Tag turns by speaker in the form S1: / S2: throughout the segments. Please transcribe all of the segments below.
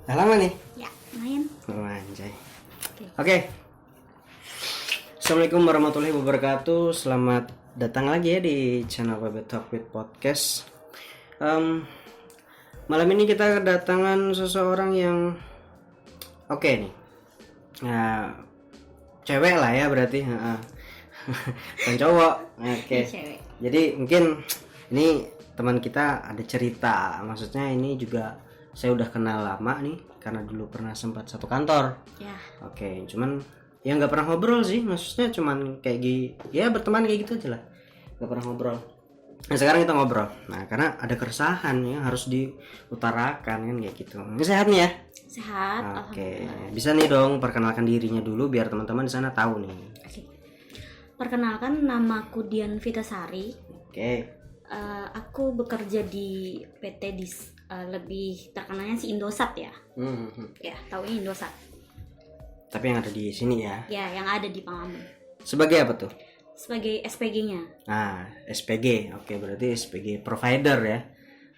S1: Udah lama nih?
S2: Ya, lumayan.
S1: Oh, anjay. Oke. Assalamualaikum warahmatullahi wabarakatuh. Selamat datang lagi ya di channel Baby Talk with Podcast. Malam ini kita kedatangan seseorang yang oke nih. Nah, cewek lah ya berarti. Bukan cowok. Oke.
S2: Cewek.
S1: Jadi mungkin ini teman kita ada cerita. Maksudnya ini juga saya udah kenal lama nih karena dulu pernah sempat satu kantor.
S2: Ya.
S1: Oke, cuman ya nggak pernah ngobrol sih, maksudnya cuman kayak ya berteman kayak gitu aja lah, nggak pernah ngobrol. Nah sekarang kita ngobrol. Nah karena ada keresahan ya harus diutarakan kan kayak gitu. Ini sehat nih ya?
S2: Sehat.
S1: Oke, bisa nih dong perkenalkan dirinya dulu biar teman-teman di sana tahu nih.
S2: Oke. Perkenalkan, namaku Dian Vitasari.
S1: Oke.
S2: Aku bekerja di PT lebih terkenalnya si Indosat ya. Ya, taunya Indosat.
S1: Tapi yang ada di sini ya?
S2: Ya, yang ada di Pangamun.
S1: Sebagai apa tuh?
S2: Sebagai SPG-nya.
S1: Nah, SPG. Oke, berarti SPG provider ya.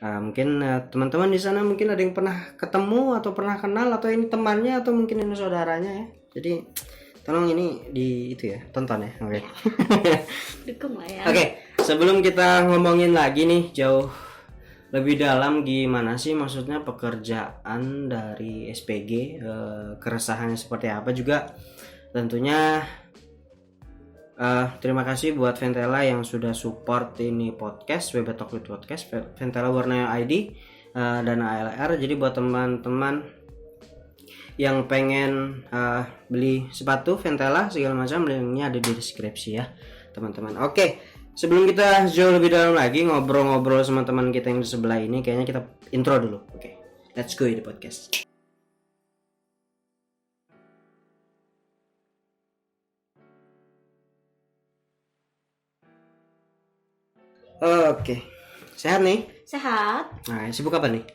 S1: Mungkin teman-teman di sana mungkin ada yang pernah ketemu atau pernah kenal atau ini temannya atau mungkin ini saudaranya ya. Jadi tolong ini itu ya, tonton ya. Oke.
S2: Dukung lah ya.
S1: Oke, sebelum kita ngomongin lagi nih jauh lebih dalam gimana sih maksudnya pekerjaan dari SPG, keresahannya seperti apa juga tentunya terima kasih buat Ventela yang sudah support ini podcast Baby Talk with Podcast, Ventela Borneo ID dan ALR. Jadi buat teman-teman yang pengen beli sepatu Ventela segala macam, linknya ada di deskripsi ya teman-teman. Oke. Sebelum kita jauh lebih dalam lagi ngobrol-ngobrol sama teman kita yang di sebelah ini, kayaknya kita intro dulu. Oke, let's go di podcast. Oke, sehat nih?
S2: Sehat.
S1: Nah, sibuk apa nih?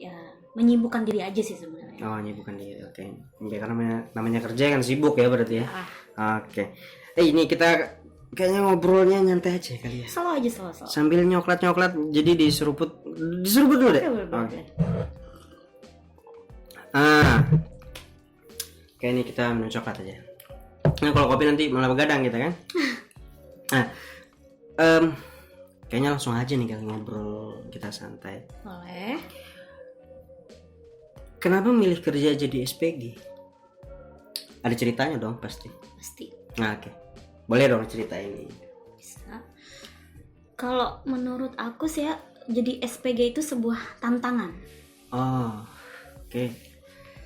S2: Ya, menyibukkan diri aja sih sebenarnya.
S1: Oh, bukan diri. Oke. Ya, karena namanya kerja kan sibuk ya berarti ya. Oke. Ini kita kayaknya ngobrolnya nyantai aja kali ya.
S2: Selalu aja selalu.
S1: Sambil nyoklat jadi diseruput dulu deh. Oke. Kayak ini kita minum coklat aja. Nah kalau kopi nanti malah begadang kita kan. Nah, kayaknya langsung aja nih kali ngobrol kita santai.
S2: Boleh.
S1: Kenapa milih kerja jadi SPG? Ada ceritanya dong pasti.
S2: Pasti.
S1: Nah, oke. Boleh dong ceritain ini.
S2: Bisa. Kalau menurut aku sih ya, jadi SPG itu sebuah tantangan.
S1: Oh, oke.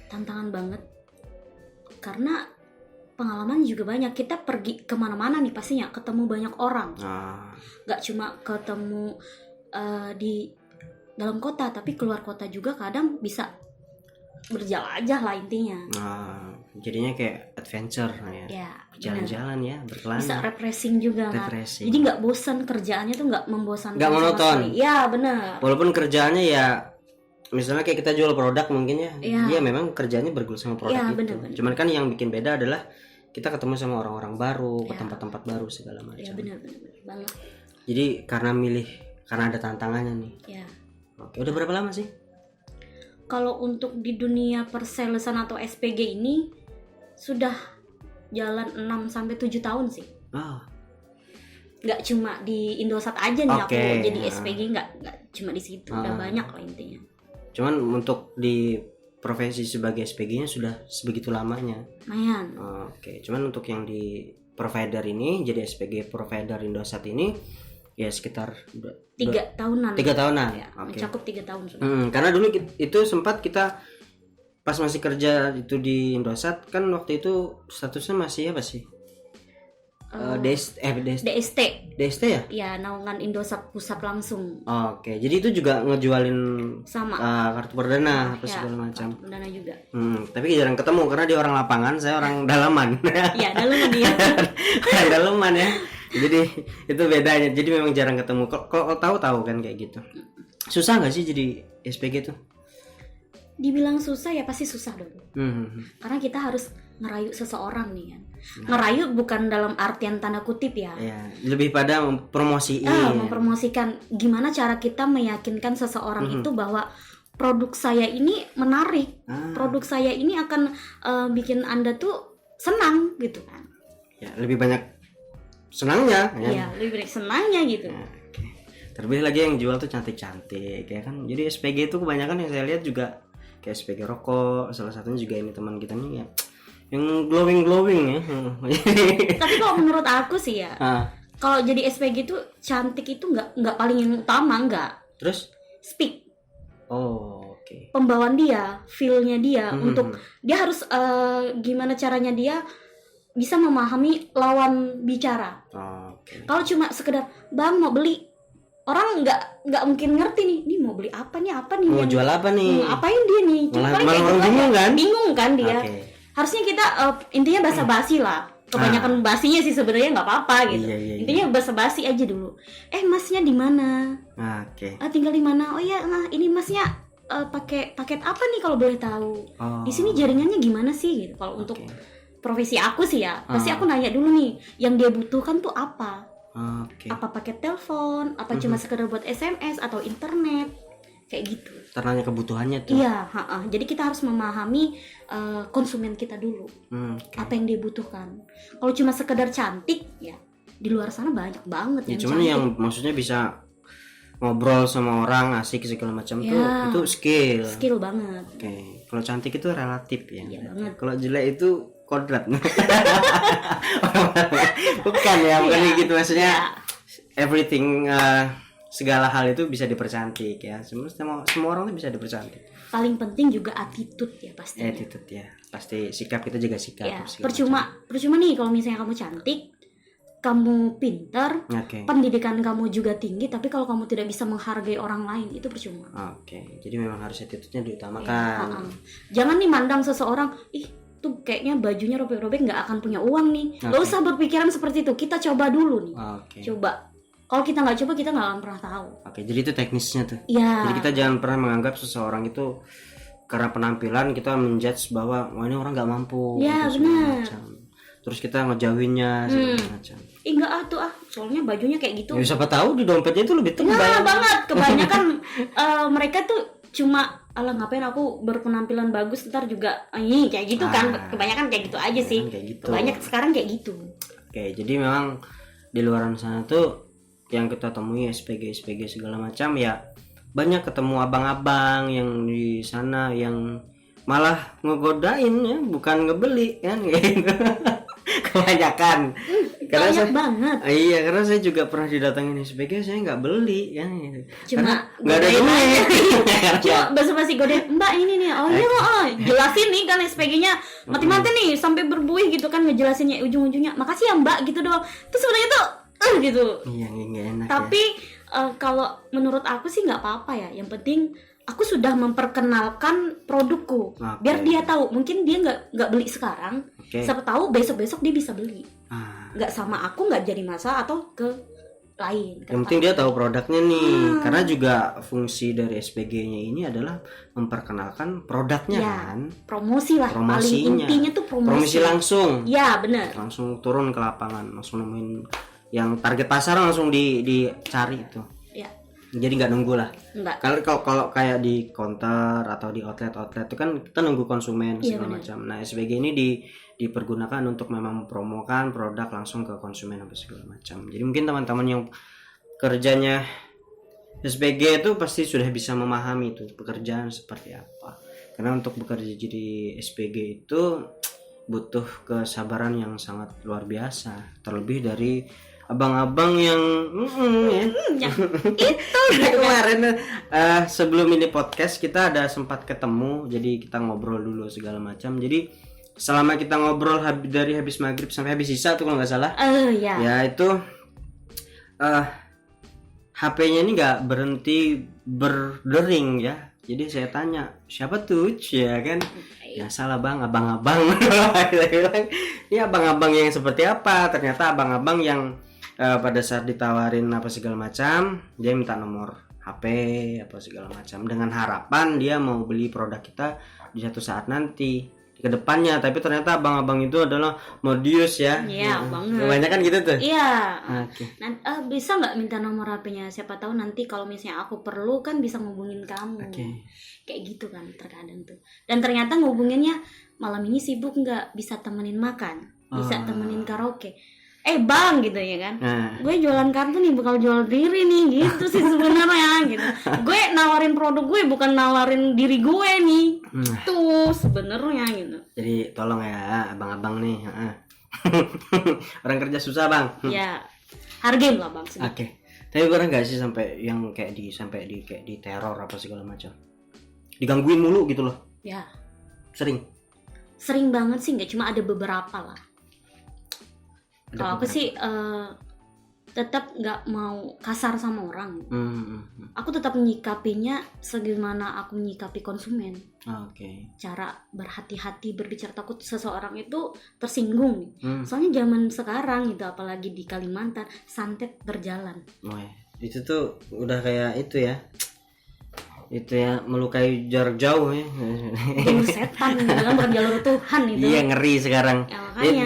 S2: Tantangan banget. Karena pengalaman juga banyak. Kita pergi kemana-mana nih pastinya ketemu banyak orang. Gak cuma ketemu di dalam kota, tapi keluar kota juga kadang bisa berjelajah lah intinya.
S1: Jadinya kayak adventure ya.
S2: Ya,
S1: jalan-jalan ya, berkelana.
S2: Bisa refreshing juga kan. Jadi nggak bosan, kerjaannya tuh nggak membosankan.
S1: Nggak monoton.
S2: Ya benar.
S1: Walaupun kerjaannya ya, misalnya kayak kita jual produk mungkin ya. Iya memang kerjanya bergelut sama produk
S2: ya,
S1: itu.
S2: Bener.
S1: Cuman kan yang bikin beda adalah kita ketemu sama orang-orang baru, ke tempat-tempat baru segala macam.
S2: Ya benar banget.
S1: Jadi karena ada tantangannya nih.
S2: Ya.
S1: Oke, udah berapa lama sih?
S2: Kalau untuk di dunia persalesan atau SPG ini sudah jalan 6-7 tahun sih. Nggak cuma di Indosat aja nih aku jadi SPG, nggak cuma di situ, udah banyak lah intinya.
S1: Cuman untuk di profesi sebagai SPG-nya sudah sebegitu lamanya.
S2: Lumayan.
S1: Oke, cuman untuk yang di provider ini jadi SPG provider Indosat ini ya sekitar
S2: 3 tahunan.
S1: 3 tahunan.
S2: Ya, mencakup 3 tahun sudah.
S1: Karena dulu itu sempat kita pas masih kerja itu di Indosat kan waktu itu statusnya masih apa sih? DST ya?
S2: Ya, naungan Indosat Pusat langsung.
S1: Oke, jadi itu juga ngejualin
S2: sama
S1: kartu perdana apa segala macam.
S2: Kartu perdana juga.
S1: Tapi jarang ketemu karena dia orang lapangan, saya orang dalaman.
S2: Ya, dalaman dia.
S1: Orang dalaman ya. Jadi itu bedanya. Jadi memang jarang ketemu. Kalau tahu kan kayak gitu. Susah nggak sih jadi SPG tuh?
S2: Dibilang susah ya pasti susah dong. Karena kita harus ngerayu seseorang nih kan. Ngerayu bukan dalam artian tanda kutip ya.
S1: Lebih pada mempromosikan
S2: gimana cara kita meyakinkan seseorang itu bahwa produk saya ini menarik, produk saya ini akan bikin Anda tuh senang gitu kan.
S1: Ya, lebih banyak senangnya ya.
S2: Iya, lebih banyak senangnya gitu.
S1: Nah, okay. Terlebih lagi yang jual tuh cantik-cantik ya kan. Jadi SPG itu kebanyakan yang saya lihat juga kayak SPG rokok, salah satunya juga ini teman kita nih ya. Yang glowing ya.
S2: Tapi kalau menurut aku sih ya, kalau jadi SPG itu cantik itu nggak paling yang utama, nggak.
S1: Terus?
S2: Speak.
S1: Oh, oke. Okay.
S2: Pembawaan dia, feel-nya dia untuk dia harus gimana caranya dia bisa memahami lawan bicara.
S1: Oh, okay.
S2: Kalau cuma sekedar bang mau beli, orang nggak mungkin ngerti nih, ini mau beli apa nih
S1: mau jual apa nih,
S2: apain dia nih,
S1: malah orang
S2: bingung kan dia.
S1: Okay.
S2: Harusnya kita intinya basa-basi lah. Kebanyakan basinya sih sebenarnya nggak apa-apa gitu.
S1: Iya.
S2: Intinya basa-basi aja dulu. Masnya di mana?
S1: Oke.
S2: Tinggal di mana? Oh iya, nah ini masnya pakai paket apa nih kalau boleh tahu? Di sini jaringannya gimana sih? Gitu. Kalau untuk profesi aku sih ya, pasti aku nanya dulu nih, yang dia butuhkan tuh apa? Apa paket telepon? Apa cuma sekedar buat SMS atau internet? Kayak gitu.
S1: Ternanya kebutuhannya tuh.
S2: Iya, jadi kita harus memahami konsumen kita dulu. Apa yang dia butuhkan. Kalau cuma sekedar cantik ya, di luar sana banyak banget
S1: ya,
S2: yang
S1: cuman
S2: cantik.
S1: Yang maksudnya bisa ngobrol sama orang asik segala macam tuh itu skill
S2: banget.
S1: Oke. Kalau cantik itu relatif ya.
S2: Iya banget.
S1: Kalau jelek itu kodrat. bukan gitu maksudnya. Everything segala hal itu bisa dipercantik ya. Semua orang tuh bisa dipercantik.
S2: Paling penting juga attitude ya pasti.
S1: Attitude ya. Pasti sikap, kita jaga sikap.
S2: Ya, percuma nih kalau misalnya kamu cantik, kamu pintar, pendidikan kamu juga tinggi, tapi kalau kamu tidak bisa menghargai orang lain, itu percuma.
S1: Jadi memang harus attitude-nya diutamakan.
S2: Jangan nih mandang seseorang, tuh kayaknya bajunya robek-robek, nggak akan punya uang nih. Nggak usah berpikiran seperti itu. Kita coba dulu nih. Coba. Kalau kita nggak coba, kita nggak akan pernah tahu.
S1: Jadi itu teknisnya tuh.
S2: Iya.
S1: Jadi kita jangan pernah menganggap seseorang itu karena penampilan kita menjudge bahwa wah ini orang nggak mampu.
S2: Iya benar.
S1: Terus kita ngejauhinnya segala macam.
S2: Enggak soalnya bajunya kayak gitu.
S1: Ya, siapa tahu di dompetnya itu lebih tebal.
S2: Nah, banget. Kebanyakan mereka tuh cuma ngapain aku berpenampilan bagus ntar juga kayak gitu kan. Kebanyakan kayak gitu aja sih. Gitu. Banyak sekarang kayak gitu.
S1: Jadi memang di luaran sana tuh yang kita temui SPG segala macam ya, banyak ketemu abang-abang yang di sana yang malah ngegodain ya, bukan ngebeli kan gitu. Kebanyakan.
S2: Banyak banget.
S1: Iya, karena saya juga pernah didatangin SPG, saya nggak beli kan gitu.
S2: Cuma
S1: nggak ada duit.
S2: Cuma basa-basi godain, Mbak ini nih, jelasin nih kan SPG-nya mati-mati nih sampai berbuih gitu kan, ngejelasinnya ujung-ujungnya makasih ya Mbak gitu doang. Terus sebenarnya tuh gitu.
S1: Iya, nggak enak.
S2: Tapi kalau menurut aku sih nggak apa-apa ya. Yang penting aku sudah memperkenalkan produkku, biar dia tahu. Mungkin dia nggak beli sekarang, siapa tahu besok-besok dia bisa beli. Nggak sama aku nggak jadi masalah atau ke lain.
S1: Yang penting dia tahu produknya nih, karena juga fungsi dari SPG-nya ini adalah memperkenalkan produknya kan.
S2: Promosi lah.
S1: Promosinya.
S2: Paling intinya tuh promosi
S1: langsung.
S2: Ya benar.
S1: Langsung turun ke lapangan, langsung nemuin yang target pasar, langsung dicari itu.
S2: Ya.
S1: Jadi nggak nunggu lah.
S2: Kalau
S1: kayak di counter atau di outlet itu kan kita nunggu konsumen segala macam. Nah SPG ini dipergunakan untuk memang mempromokan produk langsung ke konsumen apa segala macam. Jadi mungkin teman-teman yang kerjanya SPG itu pasti sudah bisa memahami itu pekerjaan seperti apa. Karena untuk bekerja jadi SPG itu butuh kesabaran yang sangat luar biasa. Terlebih dari abang-abang yang itu kemarin sebelum ini podcast kita ada sempat ketemu, jadi kita ngobrol dulu segala macam. Jadi selama kita ngobrol dari habis maghrib sampai habis isya tuh kalau nggak salah, ya itu HP-nya ini nggak berhenti berdering ya. Jadi saya tanya siapa tuh ya kan, ya salah bang, abang-abang. Ini abang-abang yang seperti apa? Ternyata abang-abang yang pada saat ditawarin apa segala macam, dia minta nomor HP apa segala macam dengan harapan dia mau beli produk kita di satu saat nanti ke depannya, tapi ternyata abang-abang itu adalah modius ya.
S2: Iya, banget.
S1: Kebanyakan gitu tuh.
S2: Iya.
S1: Oke.
S2: Bisa nggak minta nomor HP-nya? Siapa tahu nanti kalau misalnya aku perlu kan bisa ngubungin kamu. Kayak gitu kan terkadang tuh. Dan ternyata ngubunginnya malam ini sibuk nggak, bisa temenin makan, bisa temenin karaoke. Bang gitu ya kan, gue jualan kartu nih, bakal jual diri nih gitu sih sebenarnya gitu. Gue nawarin produk gue, bukan nawarin diri gue nih, tuh sebenarnya gitu.
S1: Jadi tolong ya abang-abang nih, orang kerja susah bang.
S2: Ya hargain lah bang.
S1: Oke. Tapi pernah nggak sih sampai yang kayak di teror apa segala macam, digangguin mulu gitu loh?
S2: Ya.
S1: Sering
S2: banget sih, nggak cuma ada beberapa lah. Kalau aku sih tetap nggak mau kasar sama orang. Aku tetap menyikapinya sebagaimana aku menyikapi konsumen. Cara berhati-hati berbicara, takut seseorang itu tersinggung. Soalnya zaman sekarang itu, apalagi di Kalimantan, santet berjalan.
S1: Itu tuh udah kayak itu ya, melukai jarak jauh ya.
S2: Setan dalam berjalur Tuhan itu.
S1: Iya, ngeri sekarang.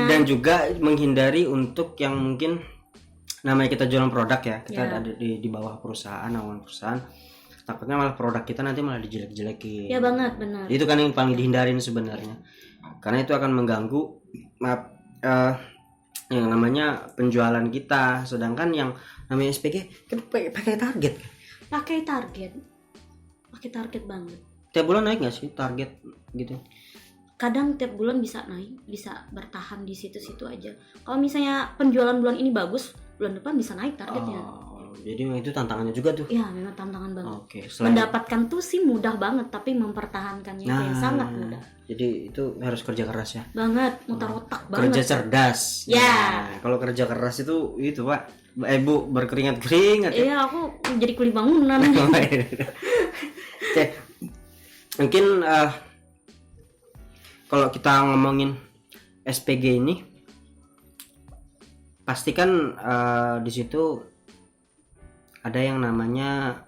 S1: Dan juga menghindari untuk yang mungkin namanya kita jualan produk ya, kita ada di bawah perusahaan, naungan perusahaan, takutnya malah produk kita nanti malah dijelek-jelekin.
S2: Ya banget, benar.
S1: Itu kan yang paling dihindarin sebenarnya, karena itu akan mengganggu yang namanya penjualan kita. Sedangkan yang namanya SPG kan pakai target banget. Tiap bulan naik nggak sih target gitu?
S2: Kadang tiap bulan bisa naik, bisa bertahan di situ-situ aja. Kalau misalnya penjualan bulan ini bagus, bulan depan bisa naik targetnya.
S1: Jadi itu tantangannya juga tuh.
S2: Iya, memang tantangan banget. Mendapatkan tuh sih mudah banget, tapi mempertahankannya itu yang sangat mudah.
S1: Jadi itu harus kerja keras ya.
S2: Banget, mutar otak banget.
S1: Kerja cerdas.
S2: Ya.
S1: Kalau kerja keras itu Pak. Bu, berkeringat-keringat.
S2: Iya, aku jadi kuli bangunan.
S1: Oke. Mungkin kalau kita ngomongin SPG ini, pastikan di situ ada yang namanya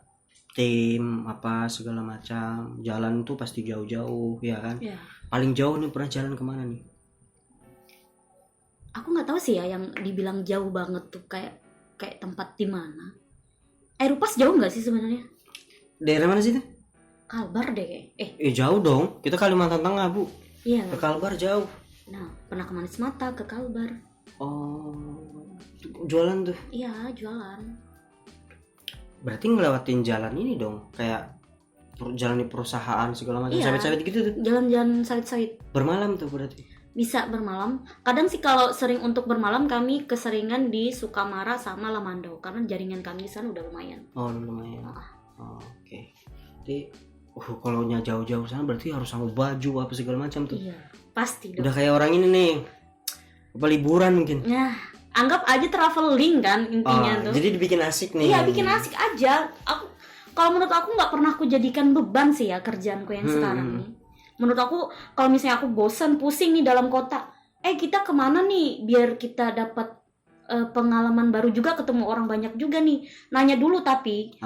S1: tim apa segala macam. Jalan tuh pasti jauh-jauh ya kan?
S2: Ya.
S1: Paling jauh nih pernah jalan kemana nih?
S2: Aku nggak tahu sih ya yang dibilang jauh banget tuh kayak tempat di mana. Erupas jauh nggak sih sebenarnya?
S1: Daerah mana sih tuh?
S2: Kalbar deh.
S1: Jauh dong. Kita Kalimantan Tengah, Bu.
S2: Iya.
S1: Ke Kalbar jauh.
S2: Nah, pernah ke Manis Mata, ke Kalbar.
S1: Jualan tuh.
S2: Iya, jualan.
S1: Berarti ngelewatin jalan ini dong, kayak jalan di perusahaan segala macam, sawit-sawit gitu tuh.
S2: Jalan-jalan sawit-sawit.
S1: Bermalam tuh berarti.
S2: Bisa bermalam. Kadang sih kalau sering untuk bermalam kami keseringan di Sukamara sama Lamandau karena jaringan kami di sana udah lumayan.
S1: Lumayan. Oke. Jadi kalau jauh-jauh sana berarti harus sama baju apa segala macam tuh.
S2: Iya, pasti dong.
S1: Udah kayak orang ini nih. Apa liburan mungkin.
S2: Nah, anggap aja traveling kan intinya tuh.
S1: Jadi dibikin asik nih.
S2: Iya, bikin asik aja. Kalau menurut aku nggak pernah aku jadikan beban sih ya kerjaanku yang sekarang nih. Menurut aku kalau misalnya aku bosan pusing nih dalam kota, kita kemana nih biar kita dapat pengalaman baru juga, ketemu orang banyak juga nih. Nanya dulu tapi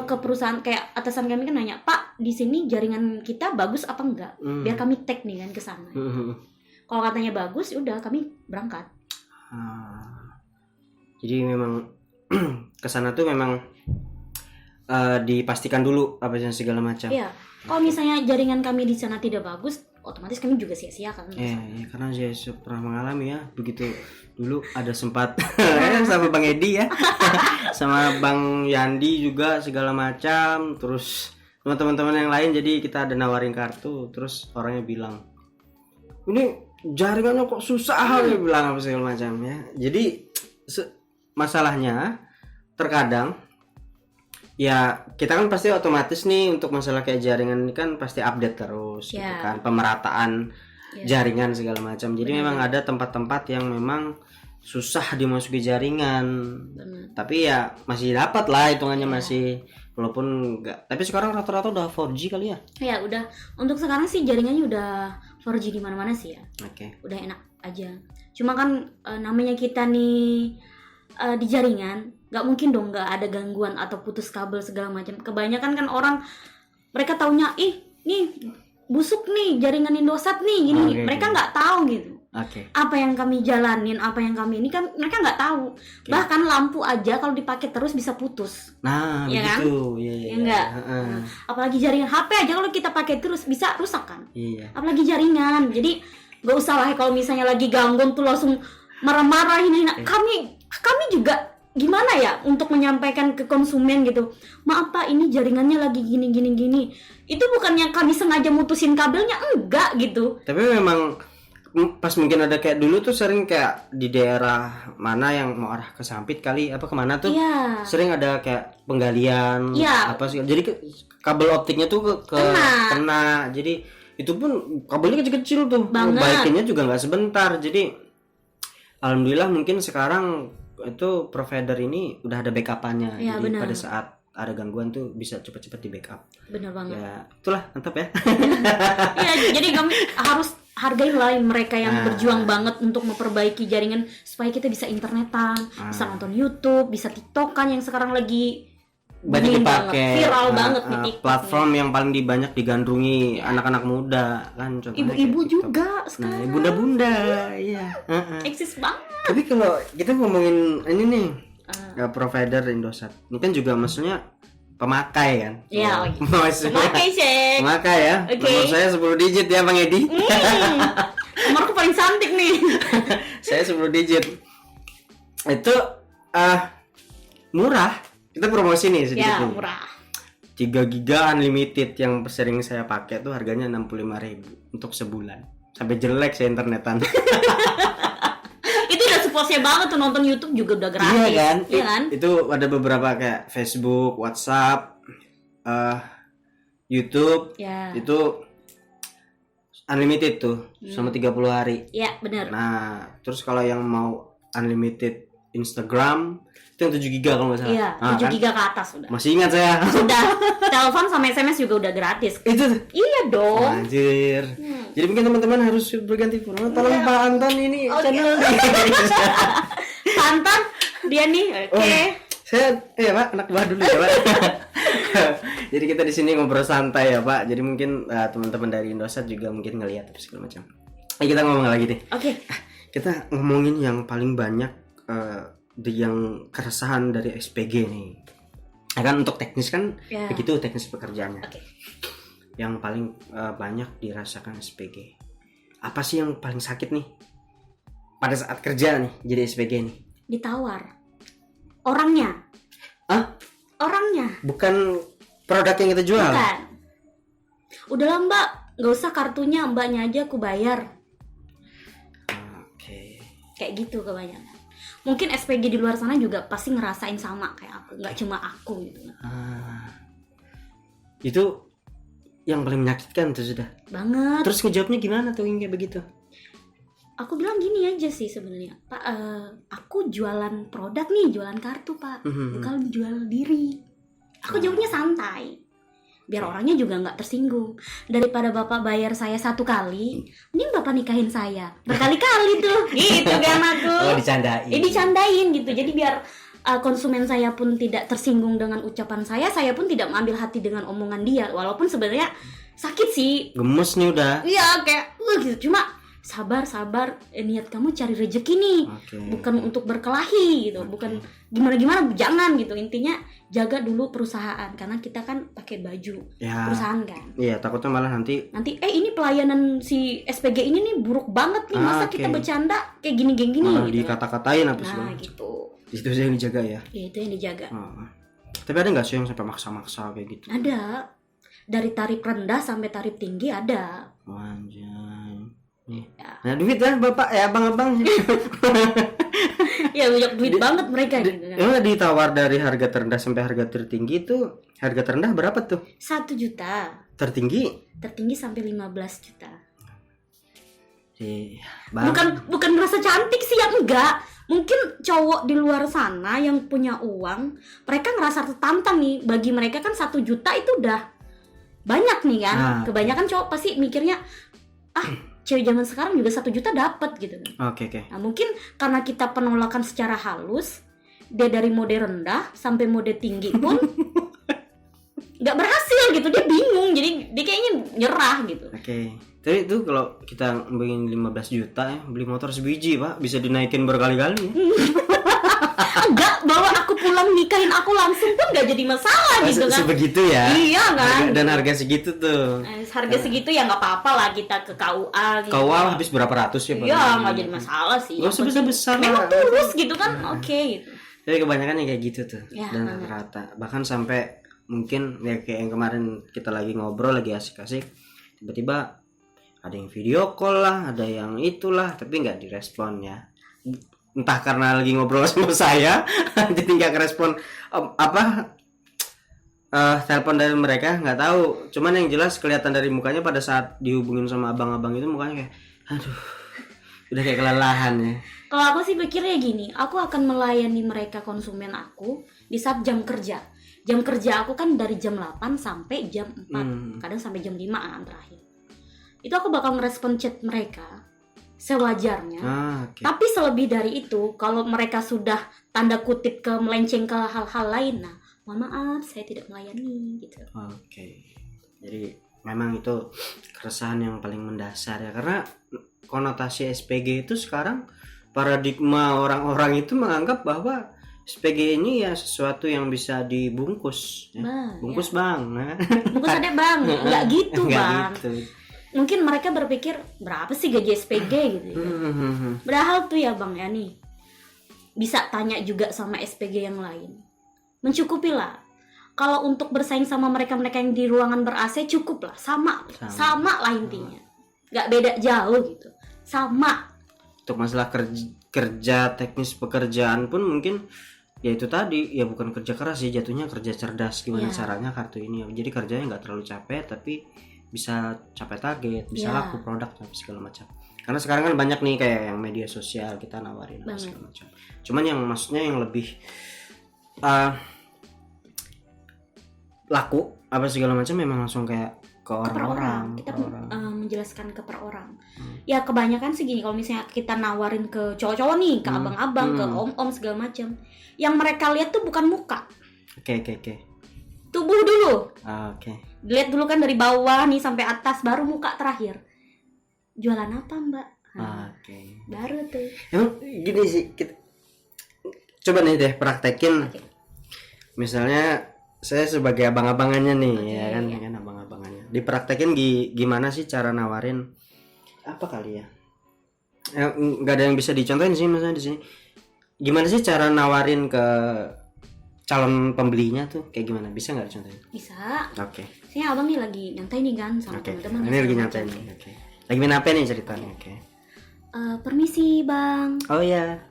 S2: ke perusahaan, kayak atasan kami kan nanya, Pak di sini jaringan kita bagus apa enggak? Biar kami tag nih kan ke sana. Kalau katanya bagus, udah kami berangkat.
S1: Jadi memang kesana tuh memang dipastikan dulu apa segala macam.
S2: Iya. Kalau misalnya jaringan kami di sana tidak bagus, otomatis kami juga sia-sia kan.
S1: Iya, karena saya pernah mengalami ya begitu. Dulu ada sempat sama Bang Edi ya, sama Bang Yandi juga segala macam. Terus sama teman-teman yang lain, jadi kita ada nawarin kartu. Terus orangnya bilang, ini jaringannya kok susah, dia bilang apa segala macam ya. Jadi masalahnya terkadang ya kita kan pasti otomatis nih untuk masalah kayak jaringan ini kan pasti update terus gitu kan, pemerataan jaringan segala macam. Jadi memang ada tempat-tempat yang memang susah dimasuki jaringan. Tapi ya masih dapat lah hitungannya, masih walaupun enggak. Tapi sekarang rata-rata udah 4G kali ya? Ya
S2: udah. Untuk sekarang sih jaringannya udah 4G di mana-mana sih ya. Udah enak aja. Cuma kan namanya kita nih di jaringan, nggak mungkin dong nggak ada gangguan atau putus kabel segala macam. Kebanyakan kan orang mereka taunya nih busuk nih jaringan Indosat nih gini.
S1: Okay,
S2: mereka nggak tahu gitu. Apa yang kami jalanin, apa yang kami ini kan mereka nggak tahu. Bahkan lampu aja kalau dipakai terus bisa putus.
S1: Nah,
S2: ya
S1: begitu.
S2: Kan?
S1: Iya.
S2: Enggak. Apalagi jaringan HP aja kalau kita pakai terus bisa rusak kan.
S1: Iya.
S2: Apalagi jaringan. Jadi nggak usah lah kalau misalnya lagi gangguan tuh langsung marah-marah ini. Kami juga gimana ya untuk menyampaikan ke konsumen gitu. Maaf Pak, ini jaringannya lagi gini. Itu bukannya kami sengaja mutusin kabelnya, enggak gitu.
S1: Tapi memang pas mungkin ada kayak dulu tuh sering kayak di daerah mana yang mau arah ke Sampit kali apa kemana tuh sering ada kayak penggalian apa sih, jadi kabel optiknya tuh kena. Jadi itu pun kabelnya kecil-kecil tuh, baikinnya juga nggak sebentar. Jadi alhamdulillah mungkin sekarang itu provider ini udah ada backupannya, jadi bener. Pada saat ada gangguan tuh bisa cepet-cepet di backup.
S2: Bener banget.
S1: Ya itulah mantap ya.
S2: Iya, jadi kami harus hargai lah mereka yang berjuang banget untuk memperbaiki jaringan supaya kita bisa internetan, bisa nonton YouTube, bisa TikTokan yang sekarang lagi
S1: banyak dipakai,
S2: viral banget nih TikTok.
S1: Platform yang paling banyak digandrungi anak-anak muda kan,
S2: ibu-ibu juga sekarang.
S1: Nah, bunda-bunda, iya.
S2: Eksis banget.
S1: Tapi kalau kita ngomongin ini nih, provider Indosat, ini kan juga maksudnya pemakai kan?
S2: Iya. Pemakai sih.
S1: Pemakai ya. Nomor saya 10 digit ya Bang Edi.
S2: Nomorku paling cantik nih.
S1: Saya 10 digit. Itu murah. Kita promosi nih sedikit.
S2: Ya, murah.
S1: 3 giga unlimited yang sering saya pakai tuh harganya 65.000 untuk sebulan. Sampai jelek saya internetan.
S2: Itu udah sepuasnya banget tuh, nonton YouTube juga udah gratis.
S1: Iya kan? Itu ada beberapa kayak Facebook, WhatsApp, YouTube. Itu unlimited tuh sama 30 hari.
S2: Iya, benar.
S1: Nah, terus kalau yang mau unlimited Instagram itu yang 7 giga kalau nggak salah.
S2: Iya, 7 giga ke atas udah.
S1: Masih ingat saya.
S2: Sudah. Telepon sama SMS juga udah gratis.
S1: Itu.
S2: Iya dong.
S1: Anjir. Jadi mungkin teman-teman harus berganti promo. Tolong Pak Anton ini channel Pak
S2: Anton dia nih. Oke.
S1: Saya Pak, anak buah dulu ya Pak. Jadi kita di sini ngobrol santai ya Pak. Jadi mungkin teman-teman dari Indosat juga mungkin ngelihat segala macam. Kita ngomong lagi deh.
S2: Oke.
S1: Kita ngomongin yang paling banyak yang keresahan dari SPG nih. Kan untuk teknis kan begitu teknis pekerjaannya. Yang paling banyak dirasakan SPG. Apa sih yang paling sakit nih pada saat kerja nih jadi SPG nih?
S2: Ditawar. Orangnya. Orangnya.
S1: Bukan produk yang kita jual.
S2: Bukan. Udahlah Mbak, nggak usah kartunya, Mbaknya aja aku bayar. Kayak gitu kebanyakan. Mungkin SPG di luar sana juga pasti ngerasain sama kayak aku, nggak cuma aku gitu.
S1: Itu yang paling menyakitkan tuh sudah.
S2: Banget.
S1: Terus ngejawabnya gimana tuh yang kayak begitu?
S2: Aku bilang gini aja sih sebenarnya, Pak, aku jualan produk nih, jualan kartu Pak, bukan jual diri. Aku jawabnya santai. Biar orangnya juga nggak tersinggung. Daripada Bapak bayar saya 1 kali, mending Bapak nikahin saya berkali-kali tuh. Gitu kan aku.
S1: Dicandain.
S2: Dicandain gitu. Jadi biar konsumen saya pun tidak tersinggung dengan ucapan saya pun tidak mengambil hati dengan omongan dia. Walaupun sebenarnya sakit sih.
S1: Gemes nih udah.
S2: Iya kayak gitu. Cuma sabar, niat kamu cari rezeki nih, bukan untuk berkelahi gitu, bukan gimana jangan gitu. Intinya jaga dulu perusahaan karena kita kan pakai baju perusahaan kan. Iya,
S1: takutnya malah nanti
S2: ini pelayanan si SPG ini nih buruk banget nih, masa kita bercanda kayak gini
S1: malah
S2: gitu.
S1: Dikata-katain apa sih?
S2: Gitu.
S1: Itu yang dijaga ya.
S2: Iya, itu yang dijaga.
S1: Tapi ada nggak sih yang sampai maksa-maksa kayak gitu?
S2: Ada. Dari tarif rendah sampai tarif tinggi ada.
S1: Anjay. Nah duit ya bapak ya abang-abang.
S2: Ya banyak duit banget mereka gitu kan.
S1: Emang ditawar dari harga terendah sampai harga tertinggi tuh. Harga terendah berapa tuh?
S2: 1 juta.
S1: Tertinggi
S2: sampai 15 juta.
S1: Bang.
S2: Bukan merasa cantik sih ya, enggak. Mungkin cowok di luar sana yang punya uang, mereka ngerasa tertantang nih. Bagi mereka kan 1 juta itu udah banyak nih kan. Kebanyakan cowok pasti mikirnya cewek zaman sekarang juga 1 juta dapat gitu kan.
S1: Oke.
S2: Nah, mungkin karena kita penolakan secara halus, dia dari mode rendah sampai mode tinggi pun nggak berhasil kecil gitu, dia bingung, jadi dia kayaknya nyerah gitu.
S1: Oke. Tapi itu kalau kita ingin 15 juta ya, beli motor sebiji Pak, bisa dinaikin berkali-kali ya.
S2: Enggak, bawa aku pulang nikahin aku langsung pun gak jadi masalah gitu kan.
S1: Sebegitu ya.
S2: Iya kan.
S1: Dan harga segitu tuh.
S2: Harga segitu ya nggak apa-apa lah, kita ke KUA gitu.
S1: KUA habis berapa ratus ya Pak?
S2: Iya, nggak jadi masalah sih.
S1: Gak usah besar-besar.
S2: Memang tulus gitu kan, oke gitu.
S1: Tapi kebanyakan yang kayak gitu tuh.
S2: Ya,
S1: dan rata. Bahkan sampai mungkin ya kayak yang kemarin kita lagi ngobrol, lagi asik-asik, tiba-tiba ada yang video call lah, ada yang itulah, tapi nggak direspon ya. Entah karena lagi ngobrol sama saya jadi nggak respon telepon dari mereka, nggak tahu. Cuman yang jelas kelihatan dari mukanya pada saat dihubungin sama abang-abang itu mukanya kayak aduh, udah kayak kelelahan ya.
S2: Kalau aku sih pikirnya gini, aku akan melayani mereka konsumen aku di saat jam kerja. Jam kerja aku kan dari jam 8 sampai jam 4, kadang sampai jam 5 terakhir. Itu aku bakal ngerespon chat mereka sewajarnya.
S1: Okay.
S2: Tapi selebih dari itu, kalau mereka sudah tanda kutip ke melenceng ke hal-hal lain, nah mohon maaf saya tidak melayani gitu.
S1: Oke. Jadi memang itu keresahan yang paling mendasar ya, karena konotasi SPG itu sekarang paradigma orang-orang itu menganggap bahwa SPG ini ya sesuatu yang bisa dibungkus ya. Bungkus ya. Bang.
S2: Bungkus ada bang. Enggak gitu bang.
S1: Gitu.
S2: Mungkin mereka berpikir berapa sih gaji SPG gitu ya. Padahal tuh ya bang ya nih, bisa tanya juga sama SPG yang lain, mencukupi lah. Kalau untuk bersaing sama mereka-mereka yang di ruangan ber-AC cukup lah, sama lah intinya, nggak beda jauh gitu, sama.
S1: Untuk masalah kerja teknis pekerjaan pun mungkin ya itu tadi ya, bukan kerja keras sih, jatuhnya kerja cerdas. Gimana caranya kartu ini jadi kerjanya nggak terlalu capek tapi bisa capai target, bisa laku produk tapi segala macam. Karena sekarang kan banyak nih kayak yang media sosial kita nawarin segala macam. Cuman yang maksudnya yang lebih laku apa segala macam memang langsung kayak ke orang-orang.
S2: Kita menjelaskan ke per orang. Ya kebanyakan sih gini, kalau misalnya kita nawarin ke cowok-cowok nih, ke abang-abang, ke om-om segala macam, yang mereka lihat tuh bukan muka. Oke. Tubuh dulu.
S1: Oke.
S2: Dilihat dulu kan dari bawah nih sampai atas, baru muka terakhir. Jualan apa mbak?
S1: Oke.
S2: Baru tuh.
S1: Emang gini sih, coba nih deh praktekin. Misalnya saya sebagai abang-abangannya nih, ya kan abang-abangannya. Dipraktekin gimana sih cara nawarin apa kali ya? Nggak ada yang bisa dicontohin sih misalnya di sini. Gimana sih cara nawarin ke calon pembelinya tuh kayak gimana? Bisa nggak dicontohin?
S2: Bisa.
S1: Oke.
S2: Saya abang nih lagi nyantai nih kan sama teman-teman.
S1: Ini lagi nyantai nih. Oke. Lagi main apa nih ceritanya? Oke.
S2: Permisi bang.
S1: Oh ya.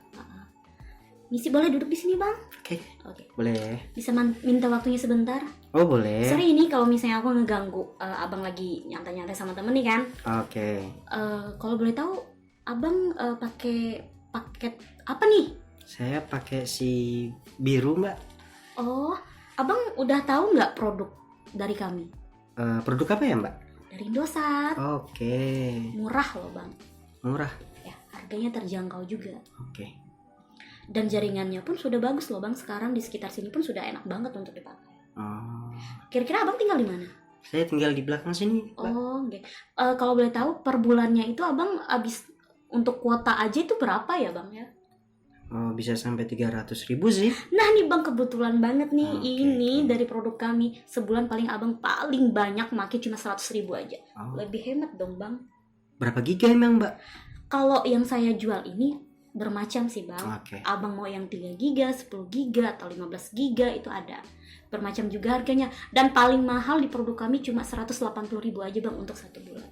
S2: Misi boleh duduk di sini bang?
S1: Oke. Boleh.
S2: Bisa minta waktunya sebentar?
S1: Oh boleh.
S2: Sorry ini kalau misalnya aku ngeganggu abang lagi nyantai-nyantai sama temen nih kan.
S1: Oke.
S2: Kalau boleh tahu abang pakai paket apa nih?
S1: Saya pakai si biru mbak.
S2: Oh, abang udah tahu nggak produk dari kami?
S1: Produk apa ya mbak?
S2: Dari Indosat.
S1: Oke.
S2: Murah loh bang.
S1: Murah.
S2: Ya, harganya terjangkau juga.
S1: Oke.
S2: Dan jaringannya pun sudah bagus loh bang. Sekarang di sekitar sini pun sudah enak banget untuk dipakai.
S1: Oh.
S2: Kira-kira abang tinggal di mana?
S1: Saya tinggal di belakang sini. Mbak.
S2: Oh, oke. Kalau boleh tahu per bulannya itu abang habis untuk kuota aja itu berapa ya bang ya?
S1: Oh, bisa sampai 300.000 sih.
S2: Nah nih bang, kebetulan banget nih ini dari produk kami. Sebulan paling abang paling banyak make cuma 100.000 aja. Lebih hemat dong bang.
S1: Berapa giga emang mbak?
S2: Kalau yang saya jual ini bermacam sih bang. Abang mau yang 3 giga, 10 giga atau 15 giga itu ada. Bermacam juga harganya. Dan paling mahal di produk kami cuma 180.000 aja bang untuk 1 bulan.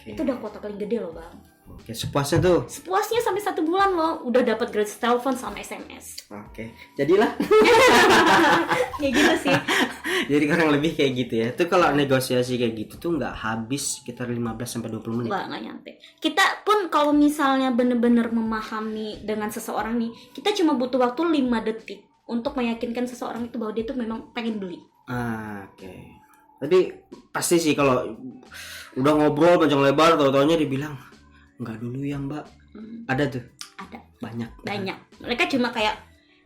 S2: Itu udah kuota paling gede loh bang.
S1: Oke, sepuasnya tuh.
S2: Sepuasnya sampai 1 bulan loh, udah dapat gratis telepon sama SMS.
S1: Oke, jadilah.
S2: Kayak gitu sih.
S1: Jadi kurang lebih kayak gitu ya. Itu kalau negosiasi kayak gitu tuh nggak habis sekitar 15 sampai 20 menit.
S2: Nggak nyampe. Kita pun kalau misalnya bener-bener memahami dengan seseorang nih, kita cuma butuh waktu 5 detik untuk meyakinkan seseorang itu bahwa dia tuh memang pengen beli.
S1: Oke. Tapi pasti sih kalau udah ngobrol panjang lebar, tau-taunya dibilang enggak dulu ya mbak. Ada tuh?
S2: Ada.
S1: Banyak.
S2: Mereka cuma kayak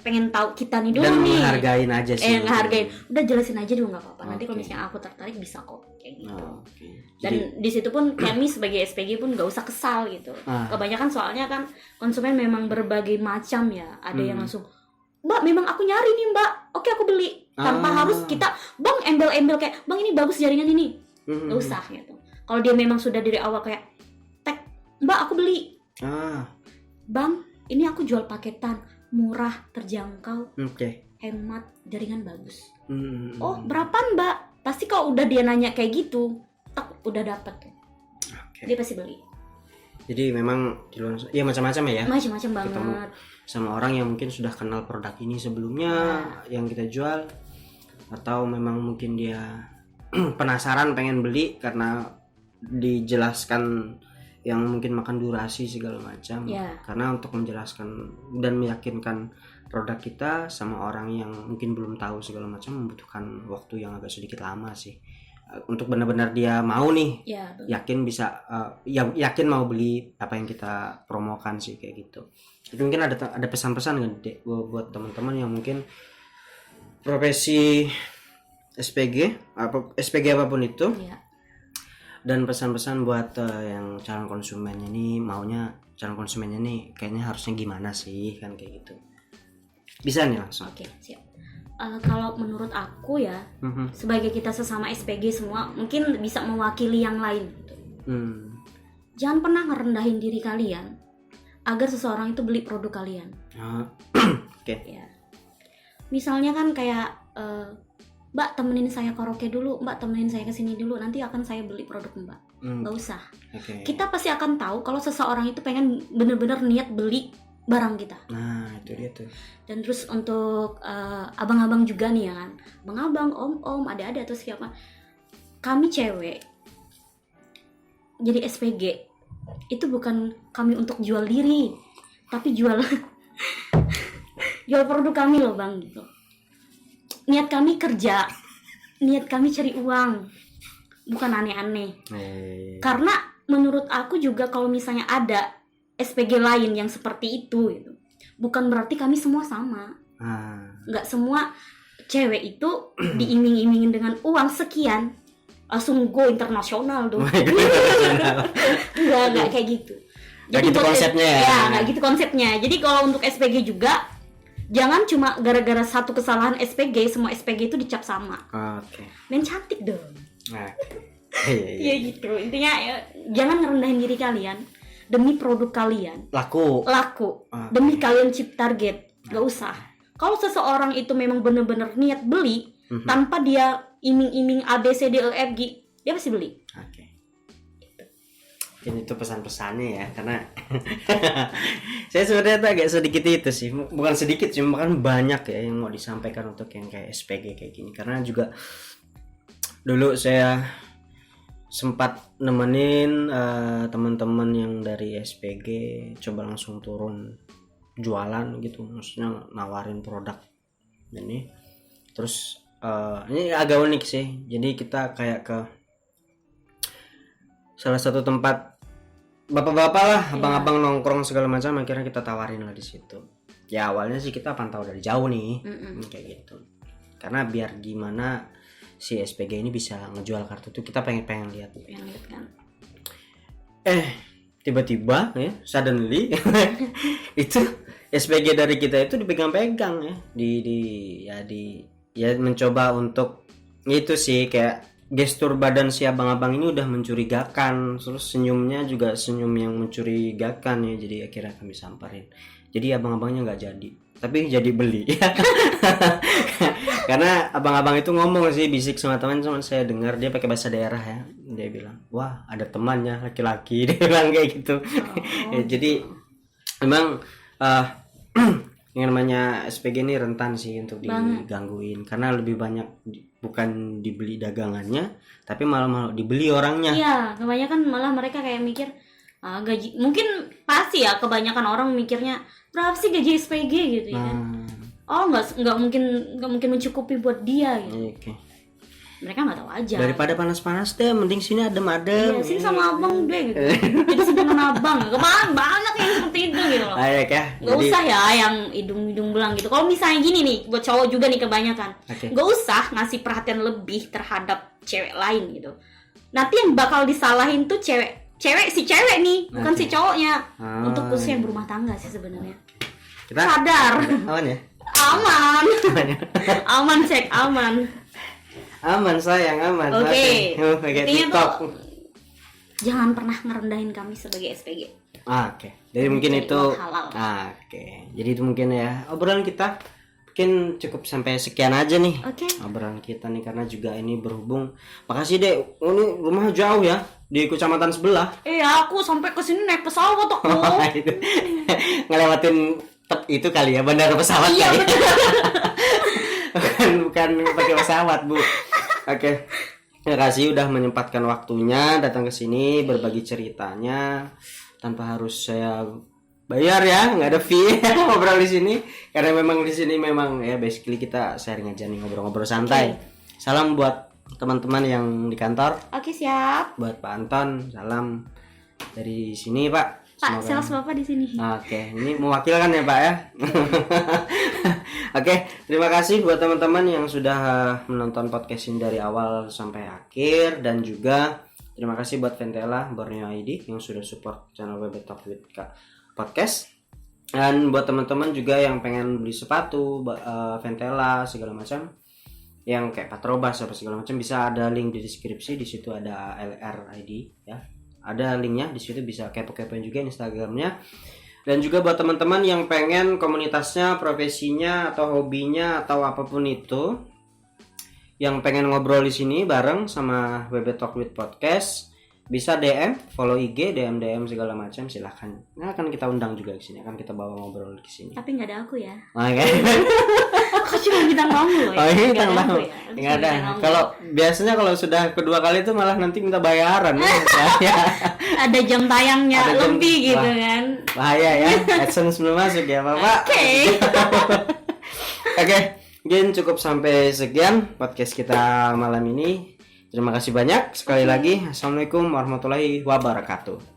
S2: pengen tahu kita nih dulu
S1: dan
S2: nih.
S1: Dan ngehargain aja sih.
S2: Ngehargain. Udah jelasin aja dulu nggak apa-apa. Nanti kalau misalnya aku tertarik bisa kok kayak gitu. Dan di situ pun kami sebagai SPG pun nggak usah kesal gitu. Kebanyakan soalnya kan konsumen memang berbagai macam ya. Ada yang langsung, Mbak memang aku nyari nih Mbak, oke aku beli. Tanpa harus kita Bang embel-embel kayak Bang ini bagus jaringan ini. Nggak usah gitu. Kalau dia memang sudah dari awal kayak Mbak aku beli. Bang ini aku jual paketan, murah, terjangkau, hemat, jaringan bagus. Oh berapa Mbak? Pasti kalau udah dia nanya kayak gitu, udah dapat tuh. Dia pasti beli.
S1: Jadi memang di luar ya macam-macam ya.
S2: Macam-macam banget.
S1: Ketemu sama orang yang mungkin sudah kenal produk ini sebelumnya yang kita jual, atau memang mungkin dia penasaran pengen beli karena dijelaskan yang mungkin makan durasi segala macam. Karena untuk menjelaskan dan meyakinkan produk kita sama orang yang mungkin belum tahu segala macam membutuhkan waktu yang agak sedikit lama sih. Untuk benar-benar dia mau nih, yakin bisa, yakin mau beli apa yang kita promokan sih kayak gitu. Itu mungkin ada pesan-pesan kan Dek, buat teman-teman yang mungkin profesi SPG apapun itu. Dan pesan-pesan buat yang calon konsumennya nih, maunya calon konsumennya nih kayaknya harusnya gimana sih kan kayak gitu. Bisa nih langsung.
S2: Oke, siap. Kalau menurut aku ya, sebagai kita sesama SPG semua mungkin bisa mewakili yang lain gitu. Jangan pernah ngerendahin diri kalian agar seseorang itu beli produk kalian. Ya. Misalnya kan kayak Mbak temenin saya karaoke dulu, Mbak temenin saya kesini dulu, nanti akan saya beli produk Mbak. Gak usah. Kita pasti akan tahu kalau seseorang itu pengen bener-bener niat beli barang kita.
S1: Nah itu dia tuh.
S2: Dan terus untuk abang-abang juga nih ya kan, abang-abang, om-om, ada-ada atau siapa, kami cewek jadi SPG itu bukan kami untuk jual diri, tapi jual produk kami loh bang gitu. Niat kami kerja, niat kami cari uang, bukan aneh-aneh. Karena menurut aku juga kalau misalnya ada SPG lain yang seperti itu gitu, bukan berarti kami semua sama. Nggak semua cewek itu diiming-imingin dengan uang sekian langsung go internasional tuh. Nggak kayak gitu.
S1: Jadi gitu konsepnya ya.
S2: Nggak gitu konsepnya. Jadi kalau untuk SPG juga jangan cuma gara-gara satu kesalahan SPG semua SPG itu dicap sama. Main cantik dong. Iya gitu. Intinya ya, jangan ngerendahin diri kalian demi produk kalian. Laku. Demi kalian chip target. Gak usah. Kalau seseorang itu memang benar-benar niat beli tanpa dia iming-iming A B C D E F G, dia pasti beli.
S1: Ini tuh pesan-pesannya ya, karena saya sebenarnya agak sedikit itu sih, bukan sedikit cuma kan banyak ya yang mau disampaikan untuk yang kayak SPG kayak gini. Karena juga dulu saya sempat nemenin teman-teman yang dari SPG coba langsung turun jualan gitu, maksudnya nawarin produk ini. Terus ini agak unik sih, jadi kita kayak ke salah satu tempat bapak-bapak lah, abang-abang nongkrong segala macam, akhirnya kita tawarin lah di situ. Ya awalnya sih kita pantau dari jauh nih, kayak gitu. Karena biar gimana si SPG ini bisa ngejual kartu tuh kita pengen lihat kan. Tiba-tiba ya suddenly itu SPG dari kita itu dipegang-pegang ya, ya mencoba untuk itu sih kayak gestur badan si abang-abang ini udah mencurigakan, terus senyumnya juga senyum yang mencurigakan ya. Jadi akhirnya kami samperin. Jadi abang-abangnya nggak jadi, tapi jadi beli. Karena abang-abang itu ngomong sih, bisik sama teman saya dengar, dia pakai bahasa daerah ya. Dia bilang, wah ada temannya laki-laki, dia bilang kayak gitu. Ya, jadi memang yang namanya SPG ini rentan sih untuk digangguin, karena lebih banyak bukan dibeli dagangannya, tapi malah dibeli orangnya. Iya,
S2: kebanyakan malah mereka kayak mikir gaji, mungkin pasti ya kebanyakan orang mikirnya berapa sih gaji SPG gitu ya kan. Nggak mungkin mencukupi buat dia gitu. mereka nggak tahu aja.
S1: Daripada panas-panas deh, mending sini adem-adem.
S2: Iya, sini sama abang deh gitu. Jadi dengan abang, kemarin banyak yang seperti itu gitu loh.
S1: Ayo ya.
S2: Gak usah ya yang hidung belang gitu. Kalau misalnya gini nih, buat cowok juga nih kebanyakan, gak usah ngasih perhatian lebih terhadap cewek lain gitu. Nanti yang bakal disalahin tuh si cewek nih, bukan si cowoknya. Untuk khusus yang berumah tangga sih sebenarnya.
S1: Kita
S2: sadar.
S1: Aman ya?
S2: Aman. Aman cek aman.
S1: Aman sayang, aman.
S2: Oke.
S1: Intinya tuh
S2: jangan pernah ngerendahin kami sebagai SPG.
S1: Oke. Jadi mungkin itu. Oke. Jadi itu mungkin ya obrolan kita. Mungkin cukup sampai sekian aja nih. Obrolan kita nih karena juga ini berhubung. Makasih deh. Ini rumah jauh ya di kecamatan sebelah.
S2: Iya, aku sampai ke sini naik pesawat aku.
S1: Ngelewatin itu kali ya bandara pesawat. Iya bukan pakai pesawat Bu. Oke. Terima kasih udah menyempatkan waktunya datang ke sini berbagi ceritanya tanpa harus saya bayar ya, nggak ada fee ngobrol di sini karena memang di sini memang ya basically kita sharing aja nih ngobrol-ngobrol santai. Salam buat teman-teman yang di kantor.
S2: Siap.
S1: Buat Pak Anton, salam dari sini Pak.
S2: Pak, sales Bapak di sini.
S1: Oke, ini mewakilkan ya Pak ya. Oke, terima kasih buat teman-teman yang sudah menonton podcast ini dari awal sampai akhir dan juga terima kasih buat Ventela Borneo ID yang sudah support channel Web Talk with Podcast. Dan buat teman-teman juga yang pengen beli sepatu, Ventela segala macam, yang kayak Patrobas apa segala macam bisa ada link di deskripsi, di situ ada LR ID ya. Ada linknya di situ bisa kepo-kepoin juga Instagramnya. Dan juga buat teman-teman yang pengen komunitasnya, profesinya atau hobinya atau apapun itu yang pengen ngobrol di sini bareng sama WB Talk with Podcast, bisa DM, follow IG, DM segala macam silahkan. Nah, akan kita undang juga ke sini, akan kita bawa ngobrol ke sini.
S2: Tapi nggak ada aku ya.
S1: Oke.
S2: Kok cuma bintang tamu ya?
S1: Oh iya bintang tamu. Nggak ada. Kalau biasanya kalau sudah kedua kali itu malah nanti minta bayaran. Ya.
S2: Ada jam tayangnya lebih gitu kan.
S1: Bahaya ya. AdSense belum masuk ya Bapak. Oke. Mungkin cukup sampai sekian podcast kita malam ini. Terima kasih banyak sekali lagi. Assalamualaikum warahmatullahi wabarakatuh.